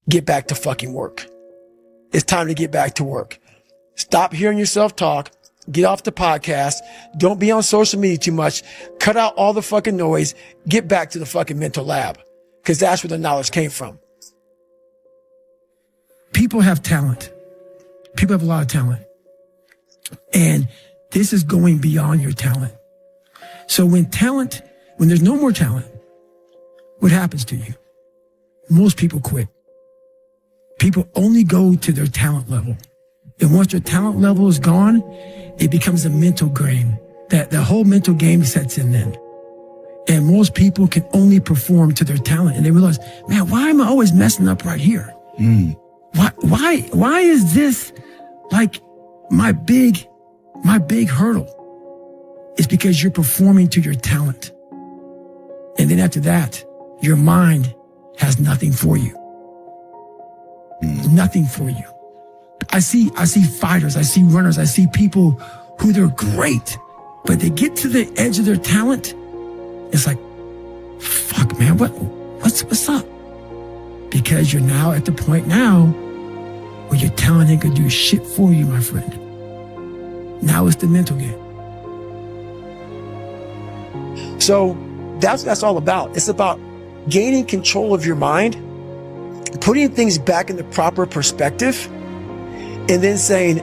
get back to fucking work. It's time to get back to work. Stop hearing yourself talk. Get off the podcast. Don't be on social media too much. Cut out all the fucking noise. Get back to the fucking mental lab. Because that's where the knowledge came from. People have talent. People have a lot of talent. And this is going beyond your talent. So when there's no more talent, what happens to you? Most people quit. People only go to their talent level. And once their talent level is gone, it becomes a mental game. That the whole mental game sets in then. And most people can only perform to their talent. And they realize, man, why am I always messing up right here? Why is this like my big hurdle? It's because you're performing to your talent. And then after that, your mind has nothing for you. Nothing for you. I see fighters, I see runners, I see people who they're great, but they get to the edge of their talent. It's like, fuck, man, what's up? Because you're now at the point now where your talent ain't gonna do shit for you, my friend. Now it's the mental game. So that's what that's all about. It's about gaining control of your mind, putting things back in the proper perspective, and then saying,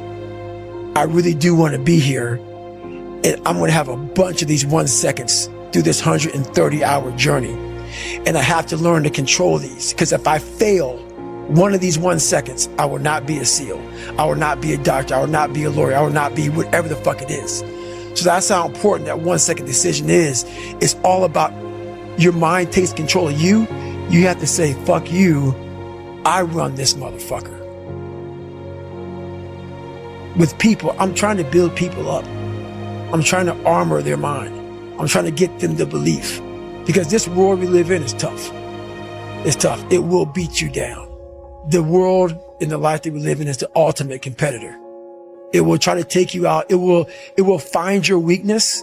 I really do want to be here, and I'm going to have a bunch of these 1 seconds through this 130-hour journey. And I have to learn to control these, because if I fail one of these 1 seconds, I will not be a SEAL. I will not be a doctor. I will not be a lawyer. I will not be whatever the fuck it is. So that's how important that 1 second decision is. It's all about your mind takes control of you. You have to say, fuck you. I run this motherfucker. With people, I'm trying to build people up. I'm trying to armor their mind. I'm trying to get them the belief. Because this world we live in is tough. It's tough. It will beat you down. The world and the life that we live in is the ultimate competitor. It will try to take you out. It will find your weakness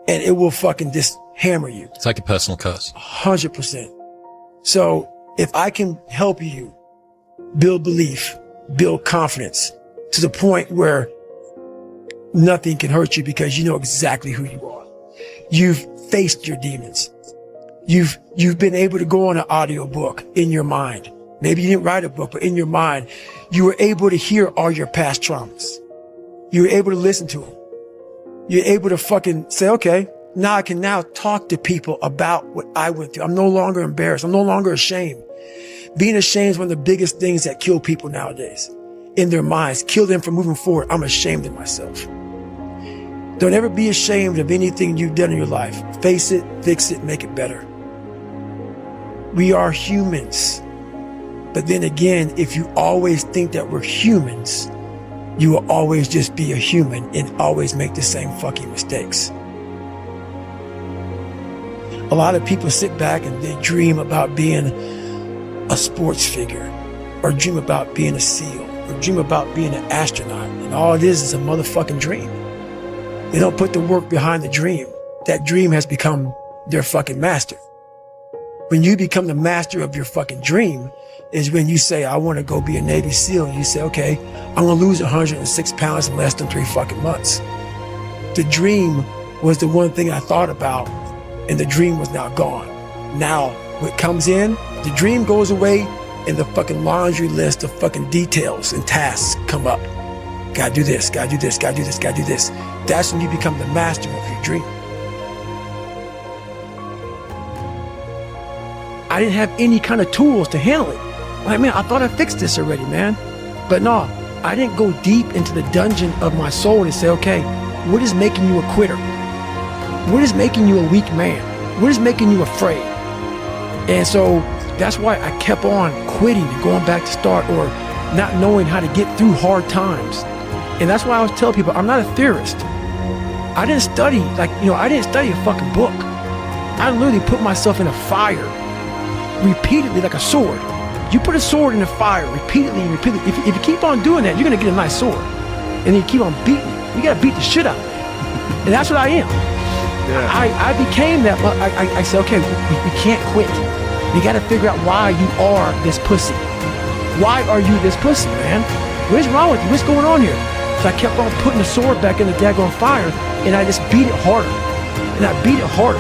and it will fucking just hammer you. It's like a personal curse. 100%. So if I can help you build belief, build confidence to the point where nothing can hurt you because you know exactly who you are. You've faced your demons. You've been able to go on an audiobook in your mind. Maybe you didn't write a book, but in your mind, you were able to hear all your past traumas. You were able to listen to them. You're able to fucking say, okay, now I can now talk to people about what I went through. I'm no longer embarrassed. I'm no longer ashamed. Being ashamed is one of the biggest things that kill people nowadays. In their minds, kill them from moving forward. I'm ashamed of myself. Don't ever be ashamed of anything you've done in your life. Face it, fix it, make it better. We are humans. But then again, if you always think that we're humans, you will always just be a human and always make the same fucking mistakes. A lot of people sit back and they dream about being a sports figure, or dream about being a SEAL, or dream about being an astronaut. And all it is a motherfucking dream. They don't put the work behind the dream. That dream has become their fucking master. When you become the master of your fucking dream is when you say, I want to go be a Navy SEAL. And you say, okay, I'm going to lose 106 pounds in less than 3 fucking months. The dream was the one thing I thought about, and the dream was now gone. Now, what comes in, the dream goes away, and the fucking laundry list of fucking details and tasks come up. Gotta do this, gotta do this, gotta do this, gotta do this. That's when you become the master of your dream. I didn't have any kind of tools to handle it. Like, man, I thought I fixed this already, man. But no, I didn't go deep into the dungeon of my soul and say, okay, what is making you a quitter? What is making you a weak man? What is making you afraid? And so that's why I kept on quitting and going back to start, or not knowing how to get through hard times. And that's why I always tell people, I'm not a theorist. I didn't study, I didn't study a fucking book. I literally put myself in a fire repeatedly like a sword. You put a sword in the fire repeatedly and repeatedly. If you keep on doing that, you're gonna get a nice sword. And then you keep on beating it. You gotta beat the shit out of it. And that's what I am. Yeah. I became that. I said, okay, we can't quit. You gotta figure out why you are this pussy. Why are you this pussy, man? What's wrong with you? What's going on here? So I kept on putting the sword back in the daggone fire, and I just beat it harder. And I beat it harder.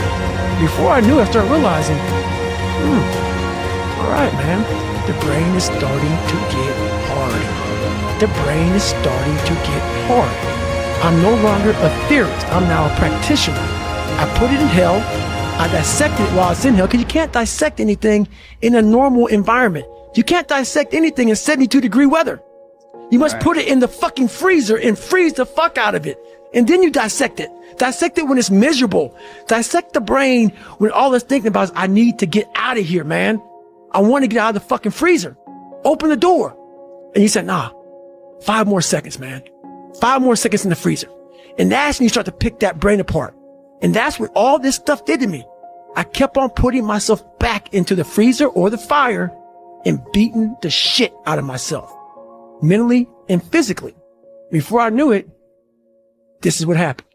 Before I knew it, I started realizing, all right, man, the brain is starting to get hard. The brain is starting to get hard. I'm no longer a theorist. I'm now a practitioner. I put it in hell. I dissected it while it's in hell, because you can't dissect anything in a normal environment. You can't dissect anything in 72-degree weather. You must put it in the fucking freezer and freeze the fuck out of it. And then you dissect it. Dissect it when it's miserable. Dissect the brain when all it's thinking about is, I need to get out of here, man. I want to get out of the fucking freezer. Open the door. And you said, nah, 5 more seconds, man. 5 more seconds in the freezer. And that's when you start to pick that brain apart. And that's what all this stuff did to me. I kept on putting myself back into the freezer or the fire and beating the shit out of myself, mentally and physically. Before I knew it, this is what happened.